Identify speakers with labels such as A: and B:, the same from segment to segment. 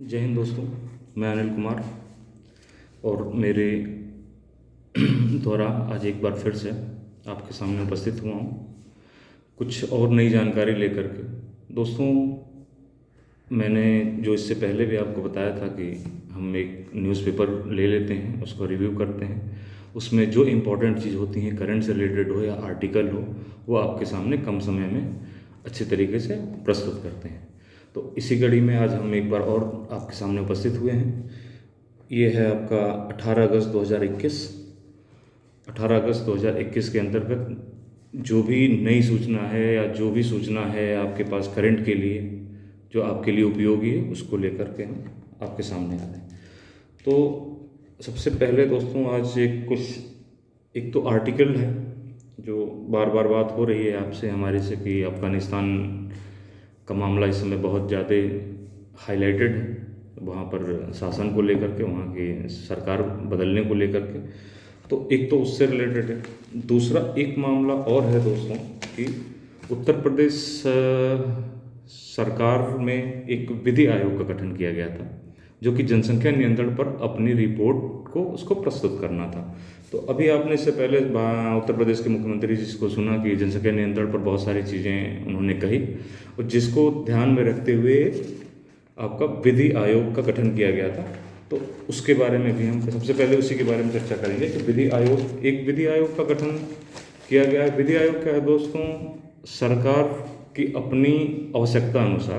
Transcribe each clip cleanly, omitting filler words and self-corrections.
A: जय हिंद दोस्तों। मैं अनिल कुमार और मेरे द्वारा आज एक बार फिर से आपके सामने उपस्थित हुआ हूँ कुछ और नई जानकारी लेकर के। दोस्तों, मैंने जो इससे पहले भी आपको बताया था कि हम एक न्यूज़पेपर ले लेते हैं, उसको रिव्यू करते हैं, उसमें जो इम्पोर्टेंट चीज़ होती हैं, करंट से रिलेटेड हो या आर्टिकल हो, वो आपके सामने कम समय में अच्छे तरीके से प्रस्तुत करते हैं। तो इसी कड़ी में आज हम एक बार और आपके सामने उपस्थित हुए हैं। ये है आपका 18 अगस्त 2021। 18 अगस्त 2021 के अंतर्गत जो भी नई सूचना है या जो भी सूचना है आपके पास करंट के लिए, जो आपके लिए उपयोगी है, उसको लेकर के हम आपके सामने आ रहे हैं। तो सबसे पहले दोस्तों, आज एक तो आर्टिकल है जो बार बार बात हो रही है आपसे हमारे से कि अफ़गानिस्तान का मामला इस समय बहुत ज़्यादा हाईलाइटेड है, वहाँ पर शासन को लेकर के, वहाँ की सरकार बदलने को लेकर के। तो एक तो उससे रिलेटेड है। दूसरा एक मामला और है दोस्तों कि उत्तर प्रदेश सरकार में एक विधि आयोग का गठन किया गया था, जो कि जनसंख्या नियंत्रण पर अपनी रिपोर्ट को उसको प्रस्तुत करना था। तो अभी आपने इससे पहले उत्तर प्रदेश के मुख्यमंत्री जी को सुना कि जनसंख्या नियंत्रण पर बहुत सारी चीज़ें उन्होंने कही, और जिसको ध्यान में रखते हुए आपका विधि आयोग का गठन किया गया था। तो उसके बारे में भी हम सबसे पहले उसी के बारे में चर्चा करेंगे कि एक विधि आयोग का गठन किया गया है। विधि आयोग क्या है दोस्तों? सरकार की अपनी आवश्यकता अनुसार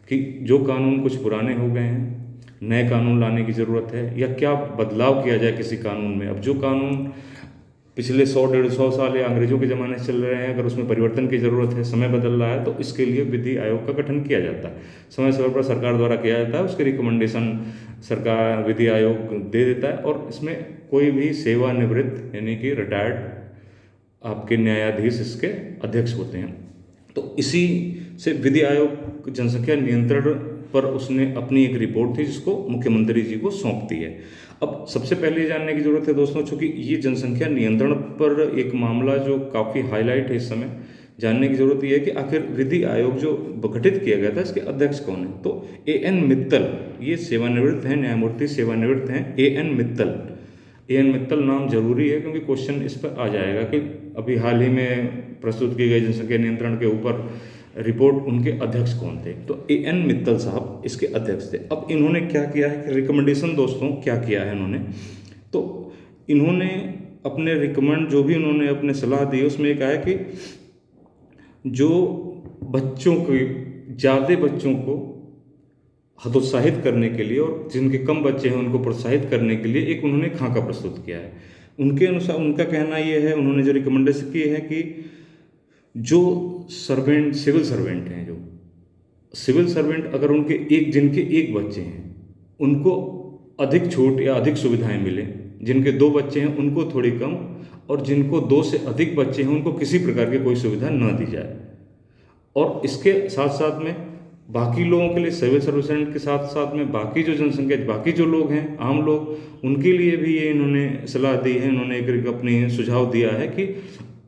A: कि जो कानून कुछ पुराने हो गए हैं, नए कानून लाने की ज़रूरत है, या क्या बदलाव किया जाए किसी कानून में। अब जो कानून पिछले 100-150 साल या अंग्रेजों के ज़माने से चल रहे हैं, अगर उसमें परिवर्तन की ज़रूरत है, समय बदल रहा है, तो इसके लिए विधि आयोग का गठन किया जाता है। समय समय पर सरकार द्वारा किया जाता है, उसके रिकमेंडेशन सरकार विधि आयोग दे देता है। और इसमें कोई भी सेवानिवृत्त यानी कि रिटायर्ड आपके न्यायाधीश इसके अध्यक्ष होते हैं। तो इसी से विधि आयोग जनसंख्या नियंत्रण पर उसने अपनी एक रिपोर्ट थी जिसको मुख्यमंत्री जी को सौंपती है। अब सबसे पहले ये जानने की ज़रूरत है दोस्तों, चूँकि ये जनसंख्या नियंत्रण पर एक मामला जो काफ़ी हाईलाइट है इस समय, जानने की ज़रूरत ये है कि आखिर विधि आयोग जो गठित किया गया था, इसके अध्यक्ष कौन है। तो A.N. मित्तल, ये सेवानिवृत्त हैं, न्यायमूर्ति सेवानिवृत्त हैं, A.N. मित्तल। A.N. मित्तल नाम जरूरी है क्योंकि क्वेश्चन इस पर आ जाएगा कि अभी हाल ही में प्रस्तुत की गई जनसंख्या नियंत्रण के ऊपर रिपोर्ट, उनके अध्यक्ष कौन थे। तो A.N. मित्तल साहब इसके अध्यक्ष थे। अब इन्होंने क्या किया है कि रिकमेंडेशन दोस्तों क्या किया है इन्होंने, तो इन्होंने अपने रिकमेंड जो भी इन्होंने अपने सलाह दी है उसमें कहा है कि जो बच्चों को, ज़्यादा बच्चों को हतोत्साहित करने के लिए और जिनके कम बच्चे हैं उनको प्रोत्साहित करने के लिए एक उन्होंने खाका प्रस्तुत किया है। उनके अनुसार उनका कहना ये है, उन्होंने जो रिकमेंडेशन की है कि जो सिविल सर्वेंट हैं, जो सिविल सर्वेंट अगर जिनके एक बच्चे हैं उनको अधिक छूट या अधिक सुविधाएं मिले, जिनके 2 बच्चे हैं उनको थोड़ी कम, और जिनको 2 से अधिक बच्चे हैं उनको किसी प्रकार की कोई सुविधा न दी जाए। और इसके साथ साथ में बाकी लोगों के लिए, सिविल सर्वेंट के साथ साथ में बाकी जो जनसंख्या, बाकी जो लोग हैं, आम लोग, उनके लिए भी ये इन्होंने सलाह दी है। इन्होंने एक अपनी सुझाव दिया है कि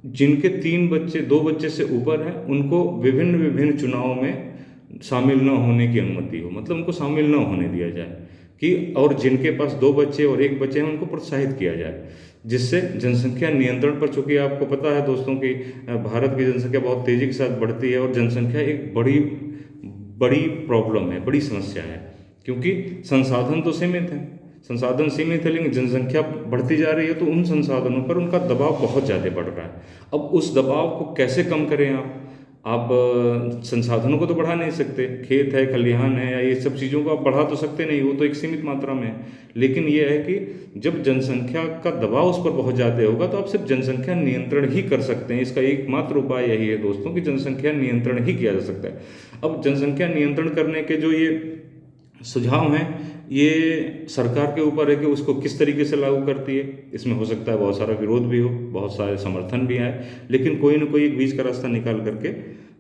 A: जिनके 3 बच्चे, 2 बच्चे से ऊपर हैं, उनको विभिन्न विभिन्न चुनावों में शामिल न होने की अनुमति हो, मतलब उनको शामिल न होने दिया जाए कि, और जिनके पास 2 बच्चे और 1 बच्चे हैं उनको प्रोत्साहित किया जाए, जिससे जनसंख्या नियंत्रण पर, चूँकि आपको पता है दोस्तों कि भारत की जनसंख्या बहुत तेज़ी के साथ बढ़ती है और जनसंख्या एक बड़ी बड़ी प्रॉब्लम है, बड़ी समस्या है, क्योंकि संसाधन तो सीमित हैं, संसाधन सीमित है, लेकिन जनसंख्या बढ़ती जा रही है, तो उन संसाधनों पर उनका दबाव बहुत ज़्यादा बढ़ रहा है। अब उस दबाव को कैसे कम करें आप संसाधनों को तो बढ़ा नहीं सकते, खेत है, खलिहान है, या ये सब चीज़ों को आप बढ़ा तो सकते नहीं, वो तो एक सीमित मात्रा में है। लेकिन ये है कि जब जनसंख्या का दबाव उस पर बहुत ज़्यादा होगा तो आप सिर्फ जनसंख्या नियंत्रण ही कर सकते हैं। इसका एकमात्र उपाय यही है दोस्तों कि जनसंख्या नियंत्रण ही किया जा सकता है। अब जनसंख्या नियंत्रण करने के जो ये सुझाव हैं, ये सरकार के ऊपर है कि उसको किस तरीके से लागू करती है। इसमें हो सकता है बहुत सारा विरोध भी हो, बहुत सारे समर्थन भी आए, लेकिन कोई ना कोई एक बीच का रास्ता निकाल करके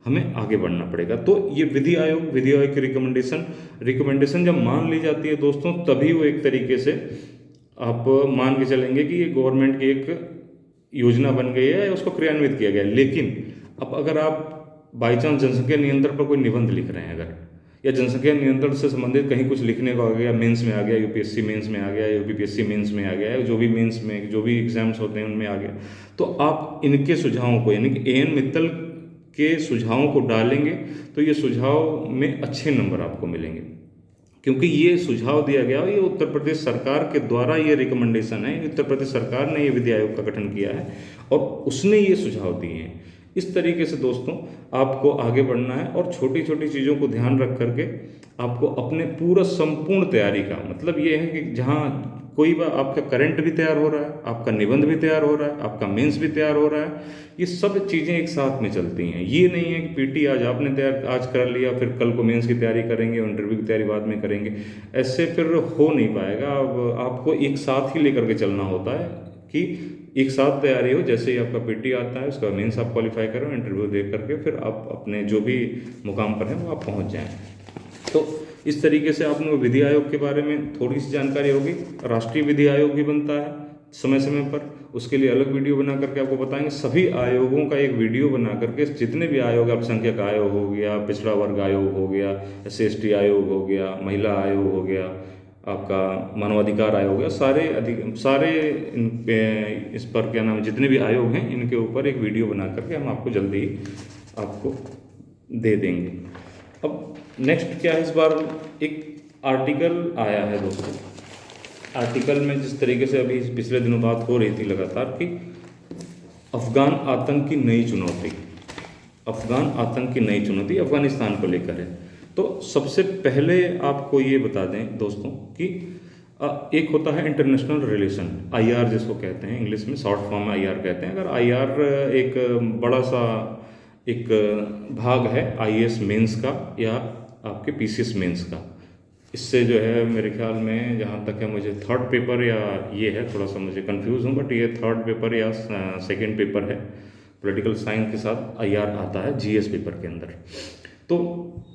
A: हमें आगे बढ़ना पड़ेगा। तो ये विधि आयोग की रिकमेंडेशन जब मान ली जाती है दोस्तों, तभी वो एक तरीके से आप मान के चलेंगे कि ये गवर्नमेंट की एक योजना बन गई है या उसको क्रियान्वित किया गया है। लेकिन अब अगर आप बाई चांस जनसंख्या नियंत्रण पर कोई निबंध लिख रहे हैं, अगर या जनसंख्या नियंत्रण से संबंधित कहीं कुछ लिखने को आ गया, मेंस में आ गया, यूपीएससी मेंस में आ गया, यूपीपीएससी मेंस में आ गया, जो भी मेंस में जो भी एग्जाम्स होते हैं उनमें आ गया, तो आप इनके सुझावों को, यानी कि एएन मित्तल के सुझावों को डालेंगे तो ये सुझाव में अच्छे नंबर आपको मिलेंगे, क्योंकि ये सुझाव दिया गया, ये उत्तर प्रदेश सरकार के द्वारा ये रिकमेंडेशन है, उत्तर प्रदेश सरकार ने ये विधि आयोग का गठन किया है और उसने ये सुझाव दिए हैं। इस तरीके से दोस्तों आपको आगे बढ़ना है और छोटी छोटी चीज़ों को ध्यान रख करके आपको अपने पूरा संपूर्ण तैयारी का, मतलब ये है कि जहाँ कोई बार आपका करंट भी तैयार हो रहा है, आपका निबंध भी तैयार हो रहा है, आपका मेंस भी तैयार हो रहा है, ये सब चीज़ें एक साथ में चलती हैं। ये नहीं है कि पीटी आज आपने तैयार आज कर लिया, फिर कल को मेंस की तैयारी करेंगे और इंटरव्यू की तैयारी बाद में करेंगे, ऐसे फिर हो नहीं पाएगा। अब आपको एक साथ ही लेकर के चलना होता है कि एक साथ तैयारी हो, जैसे ही आपका पीटी आता है उसका मेंस आप क्वालिफाई करो, इंटरव्यू दे करके फिर आप अपने जो भी मुकाम पर हैं वो आप पहुँच जाएँ। तो इस तरीके से आपने विधि आयोग के बारे में थोड़ी सी जानकारी होगी। राष्ट्रीय विधि आयोग भी बनता है समय समय पर, उसके लिए अलग वीडियो बना करके आपको बताएंगे। सभी आयोगों का एक वीडियो बना करके, जितने भी आयोग, अल्पसंख्यक आयोग हो गया, पिछड़ा वर्ग आयोग हो गया, SC/ST आयोग हो गया, महिला आयोग हो गया, आपका मानवाधिकार आयोग हो गया, सारे इस पर क्या नाम है, जितने भी आयोग हैं इनके ऊपर एक वीडियो बना करके हम आपको जल्दी ही आपको दे देंगे। अब नेक्स्ट क्या है, इस बार एक आर्टिकल आया है दोस्तों। आर्टिकल में जिस तरीके से अभी पिछले दिनों बात हो रही थी लगातार कि अफगान आतंक की नई चुनौती, अफगान आतंक की नई चुनौती अफगानिस्तान को लेकर है। तो सबसे पहले आपको ये बता दें दोस्तों कि एक होता है इंटरनेशनल रिलेशन, IR जिसको कहते हैं, इंग्लिश में शॉर्ट फॉर्म में IR कहते हैं। अगर IR एक बड़ा सा एक भाग है IAS मेंस का या आपके PCS मेंस का। इससे जो है मेरे ख्याल में, जहाँ तक है मुझे थर्ड पेपर या ये है, थोड़ा सा मुझे कंफ्यूज हूँ, बट ये थर्ड पेपर या सेकंड पेपर है। पॉलिटिकल साइंस के साथ IR आता है GS पेपर के अंदर। तो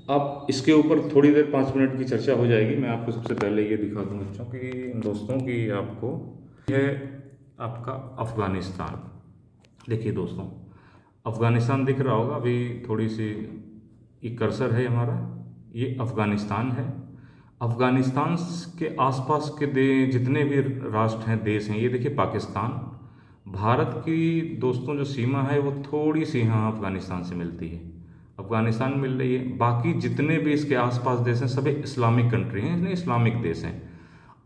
A: आप इसके ऊपर थोड़ी देर 5 मिनट की चर्चा हो जाएगी। मैं आपको सबसे पहले ये दिखा दूँ बच्चों की, दोस्तों की, आपको है आपका अफ़गानिस्तान। देखिए दोस्तों, अफ़गानिस्तान दिख रहा होगा, अभी थोड़ी सी एक कर्सर है हमारा, ये अफ़गानिस्तान है। अफ़गानिस्तान के आसपास के जितने भी राष्ट्र हैं, देश हैं, ये देखिए पाकिस्तान, भारत की दोस्तों जो सीमा है वो थोड़ी सी यहाँ अफ़गानिस्तान से मिलती है, अफ़गानिस्तान मिल रही है। बाकी जितने भी इसके आसपास देश हैं सभी इस्लामिक कंट्री हैं, इसलिए इस्लामिक देश हैं।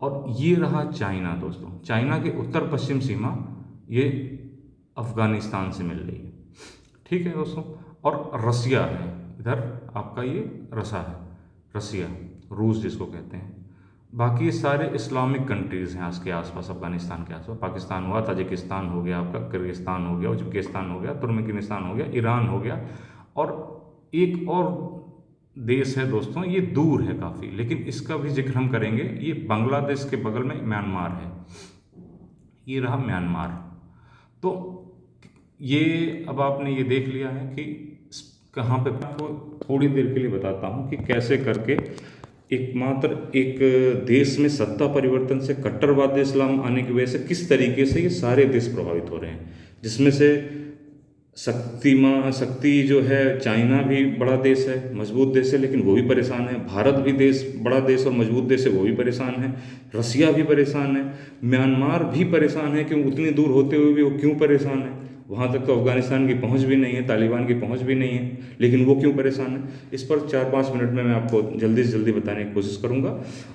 A: और ये रहा चाइना दोस्तों, चाइना की उत्तर पश्चिम सीमा ये अफ़गानिस्तान से मिल रही है, ठीक है दोस्तों। और रसिया है इधर, आपका ये रसिया, रूस जिसको कहते हैं। बाकी सारे इस्लामिक कंट्रीज़ हैं इसके आसपास, अफ़गानिस्तान के आसपास। पाकिस्तान हुआ, ताजिकिस्तान हो गया, आपका किर्गिस्तान हो गया, उज्बेकिस्तान हो गया, तुर्कमेनिस्तान हो गया, ईरान हो गया, और एक और देश है दोस्तों, ये दूर है काफ़ी, लेकिन इसका भी जिक्र हम करेंगे। ये बांग्लादेश के बगल में म्यांमार है, ये रहा म्यांमार। तो ये अब आपने ये देख लिया है कि कहाँ पे, आपको थोड़ी देर के लिए बताता हूँ कि कैसे करके एकमात्र एक देश में सत्ता परिवर्तन से कट्टरवादी इस्लाम आने की वजह से किस तरीके से ये सारे देश प्रभावित हो रहे हैं, जिसमें से शक्ति जो है, चाइना भी बड़ा देश है, मजबूत देश है, लेकिन वो भी परेशान है। भारत भी बड़ा देश और मजबूत देश है, वो भी परेशान है। रसिया भी परेशान है, म्यांमार भी परेशान है, क्यों उतनी दूर होते हुए भी वो क्यों परेशान है। वहाँ तक तो अफ़गानिस्तान की पहुँच भी नहीं है, तालिबान की पहुँच भी नहीं है, लेकिन वो क्यों परेशान है, इस पर 4-5 मिनट में मैं आपको जल्दी से जल्दी बताने की कोशिश करूँगा।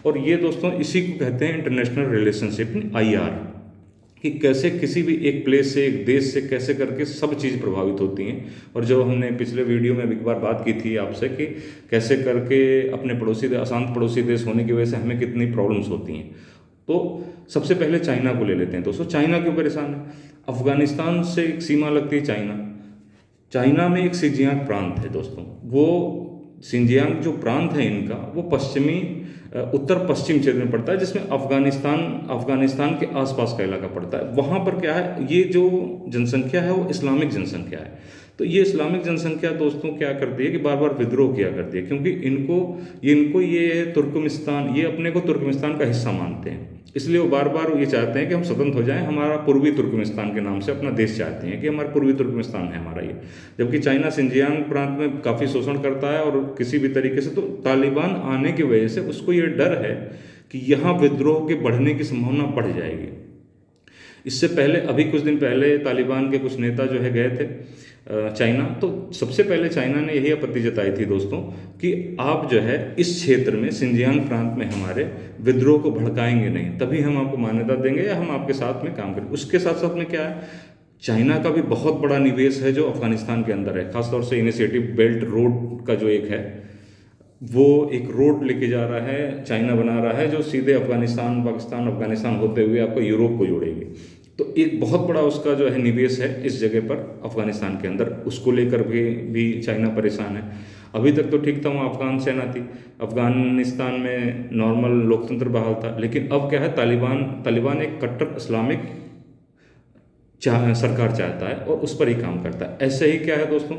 A: और ये दोस्तों इसी को कहते हैं इंटरनेशनल रिलेशनशिप, IR, कि कैसे किसी भी एक प्लेस से, एक देश से कैसे करके सब चीज़ प्रभावित होती हैं। और जो हमने पिछले वीडियो में एक बार बात की थी आपसे कि कैसे करके अपने अशांत पड़ोसी देश होने की वजह से हमें कितनी प्रॉब्लम्स होती हैं। तो सबसे पहले चाइना को ले लेते हैं दोस्तों। चाइना क्यों परेशान है? अफ़गानिस्तान से एक सीमा लगती है चाइना में एक सिंजियांग प्रांत है दोस्तों। वो सिंजियांग जो प्रांत है इनका, वो उत्तर पश्चिम क्षेत्र में पड़ता है, जिसमें अफ़गानिस्तान के आसपास का इलाका पड़ता है। वहाँ पर क्या है, ये जो जनसंख्या है वो इस्लामिक जनसंख्या है। तो तो ये इस्लामिक जनसंख्या दोस्तों क्या करती है कि बार बार विद्रोह किया करती है, क्योंकि इनको ये तुर्कमेनिस्तान, ये अपने को तुर्कमेनिस्तान का हिस्सा मानते हैं, इसलिए वो बार बार ये चाहते हैं कि हम स्वतंत्र हो जाएं, हमारा पूर्वी तुर्कमेनिस्तान के नाम से अपना देश चाहते हैं कि हमारा पूर्वी तुर्कमेनिस्तान है हमारा ये। जबकि चाइना सिंजियांग प्रांत में काफ़ी शोषण करता है, और किसी भी तरीके से तो तालिबान आने की वजह से उसको ये डर है कि यहाँ विद्रोह के बढ़ने की संभावना बढ़ जाएगी। इससे पहले अभी कुछ दिन पहले तालिबान के कुछ नेता जो है गए थे चाइना, तो सबसे पहले चाइना ने यही आपत्ति जताई थी दोस्तों कि आप जो है इस क्षेत्र में सिंजियांग प्रांत में हमारे विद्रोह को भड़काएंगे नहीं, तभी हम आपको मान्यता देंगे या हम आपके साथ में काम करेंगे। उसके साथ साथ में क्या है, चाइना का भी बहुत बड़ा निवेश है जो अफगानिस्तान के अंदर है, खासतौर से इनिशिएटिव बेल्ट रोड का जो एक है, वो एक रोड लेके जा रहा है, चाइना बना रहा है, जो सीधे अफगानिस्तान, पाकिस्तान, अफगानिस्तान होते हुए आपको यूरोप को जोड़ेगी। तो एक बहुत बड़ा उसका जो है निवेश है इस जगह पर अफगानिस्तान के अंदर, उसको लेकर के भी चाइना परेशान है। अभी तक तो ठीक था, वहाँ अफगान सेना थी, अफगानिस्तान में नॉर्मल लोकतंत्र बहाल था, लेकिन अब क्या है, तालिबान एक कट्टर इस्लामिक सरकार चाहता है और उस पर ही काम करता है। ऐसे ही क्या है दोस्तों,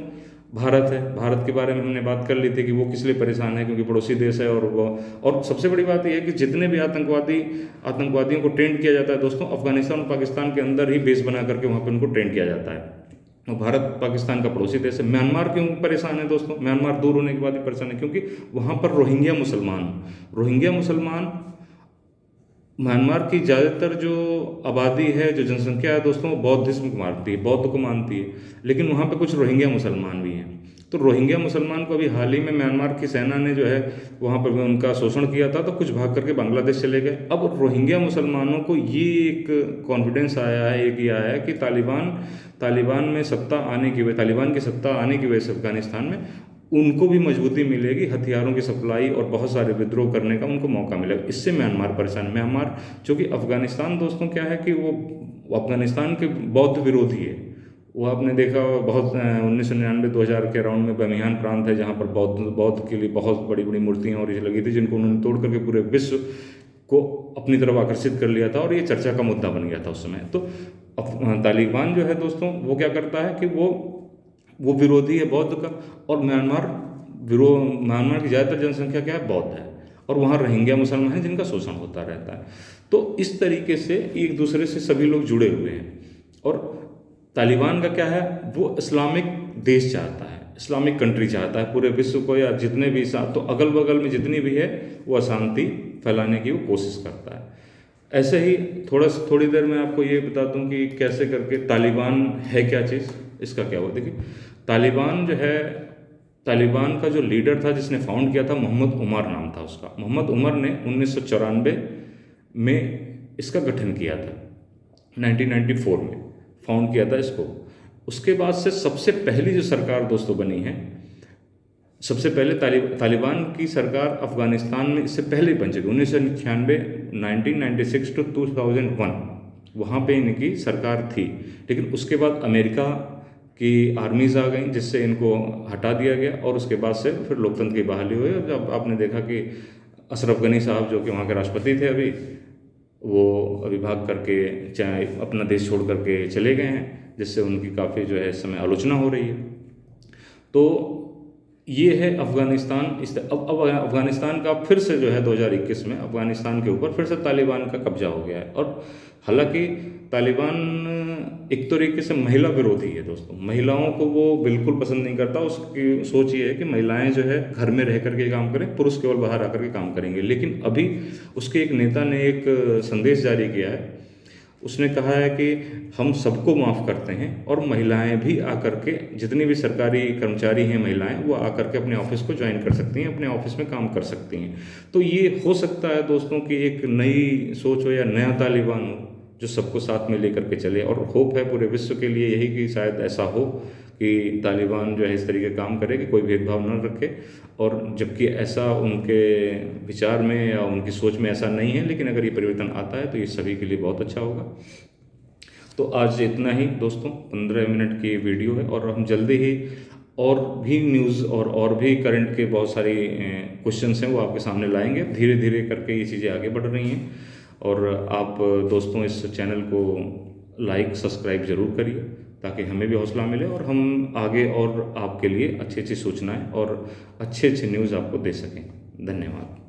A: भारत है, भारत के बारे में हमने बात कर ली थी कि वो किस लिए परेशान है, क्योंकि पड़ोसी देश है, और सबसे बड़ी बात यह है कि जितने भी आतंकवादियों को ट्रेंड किया जाता है दोस्तों, अफगानिस्तान और पाकिस्तान के अंदर ही बेस बना करके वहाँ पर उनको ट्रेंड किया जाता है। और भारत पाकिस्तान का पड़ोसी देश है। म्यांमार क्यों परेशान है दोस्तों, म्यांमार दूर होने के बाद ही परेशान है, क्योंकि वहाँ पर रोहिंग्या मुसलमान म्यांमार की ज़्यादातर जो आबादी है, जो जनसंख्या है दोस्तों, वो बौद्धिज्म को मानती है, बौद्ध को मानती है, लेकिन वहाँ पे कुछ रोहिंग्या मुसलमान भी हैं। तो रोहिंग्या मुसलमान को अभी हाल ही में म्यांमार की सेना ने जो है वहाँ पर उनका शोषण किया था, तो कुछ भाग करके बांग्लादेश चले गए। अब रोहिंग्या मुसलमानों को ये एक कॉन्फिडेंस आया है, एक ये आया है कि तालिबान की सत्ता आने की वजह से अफगानिस्तान में उनको भी मजबूती मिलेगी, हथियारों की सप्लाई और बहुत सारे विद्रोह करने का उनको मौका मिलेगा। इससे म्यांमार परेशान है। म्यांमार, चूँकि अफगानिस्तान दोस्तों क्या है कि वो अफगानिस्तान के बौद्ध विरोधी है। वो आपने देखा बहुत 1999-2000 के अराउंड में बमियान प्रांत है, जहाँ पर बौद्ध के लिए बहुत बड़ी बड़ी मूर्तियाँ और ये लगी थी, जिनको उन्होंने तोड़ करके पूरे विश्व को अपनी तरफ आकर्षित कर लिया था, और ये चर्चा का मुद्दा बन गया था उस समय। तो तालिबान जो है दोस्तों, वो क्या करता है कि वो विरोधी है बौद्ध का, और म्यांमार की ज़्यादातर जनसंख्या क्या है, बौद्ध है, और वहाँ रोहिंग्या मुसलमान हैं जिनका शोषण होता रहता है। तो इस तरीके से एक दूसरे से सभी लोग जुड़े हुए हैं। और तालिबान का क्या है, वो इस्लामिक देश चाहता है, इस्लामिक कंट्री चाहता है पूरे विश्व को, या जितने भी तो अगल बगल में जितनी भी है वो अशांति फैलाने की वो कोशिश करता है। ऐसे ही थोड़ी देर में आपको ये बता दूं कि कैसे करके तालिबान है क्या चीज़, इसका क्या हुआ। देखिए, तालिबान का जो लीडर था, जिसने फाउंड किया था, मोहम्मद उमर नाम था उसका। मोहम्मद उमर ने 1994 में इसका गठन किया था, 1994 में फाउंड किया था इसको। उसके बाद से सबसे पहली जो सरकार दोस्तों बनी है, सबसे पहले तालिबान की सरकार अफगानिस्तान में इससे पहले बन चुकी, 1996, 1996 to 2001 वहाँ पे इनकी सरकार थी। लेकिन उसके बाद अमेरिका की आर्मीज़ आ गई, जिससे इनको हटा दिया गया, और उसके बाद से फिर लोकतंत्र की बहाली हुई। जब आपने देखा कि अशरफ गनी साहब, जो कि वहाँ के राष्ट्रपति थे अभी, वो अभी भाग करके चाहे अपना देश छोड़ करके चले गए हैं, जिससे उनकी काफ़ी जो है इस समय आलोचना हो रही है। तो ये है अफगानिस्तान। अब अफगानिस्तान का फिर से जो है 2021 में अफगानिस्तान के ऊपर फिर से तालिबान का कब्जा हो गया है। और हालांकि तालिबान एक तरीके से महिला विरोधी है दोस्तों, महिलाओं को वो बिल्कुल पसंद नहीं करता। उसकी सोच ये है कि महिलाएं जो है घर में रह करके काम करें, पुरुष केवल बाहर आकर के काम करेंगे। लेकिन अभी उसके एक नेता ने एक संदेश जारी किया है, उसने कहा है कि हम सबको माफ़ करते हैं, और महिलाएं भी आकर के, जितनी भी सरकारी कर्मचारी हैं महिलाएं, वो आकर के अपने ऑफिस को ज्वाइन कर सकती हैं, अपने ऑफिस में काम कर सकती हैं। तो ये हो सकता है दोस्तों कि एक नई सोच हो या नया तालिबान हो जो सबको साथ में लेकर के चले। और होप है पूरे विश्व के लिए यही कि शायद ऐसा हो कि तालिबान जो है इस तरीके काम करे कि कोई भेदभाव न रखे। और जबकि ऐसा उनके विचार में या उनकी सोच में ऐसा नहीं है, लेकिन अगर ये परिवर्तन आता है तो ये सभी के लिए बहुत अच्छा होगा। तो आज इतना ही दोस्तों, 15 मिनट की वीडियो है, और हम जल्दी ही और भी न्यूज़ और भी करंट के बहुत सारी क्वेश्चंस हैं वो आपके सामने लाएंगे। धीरे धीरे करके ये चीज़ें आगे बढ़ रही हैं। और आप दोस्तों इस चैनल को लाइक सब्सक्राइब ज़रूर करिए, ताकि हमें भी हौसला मिले और हम आगे और आपके लिए अच्छी अच्छी सूचनाएं और अच्छे अच्छे न्यूज़ आपको दे सकें। धन्यवाद।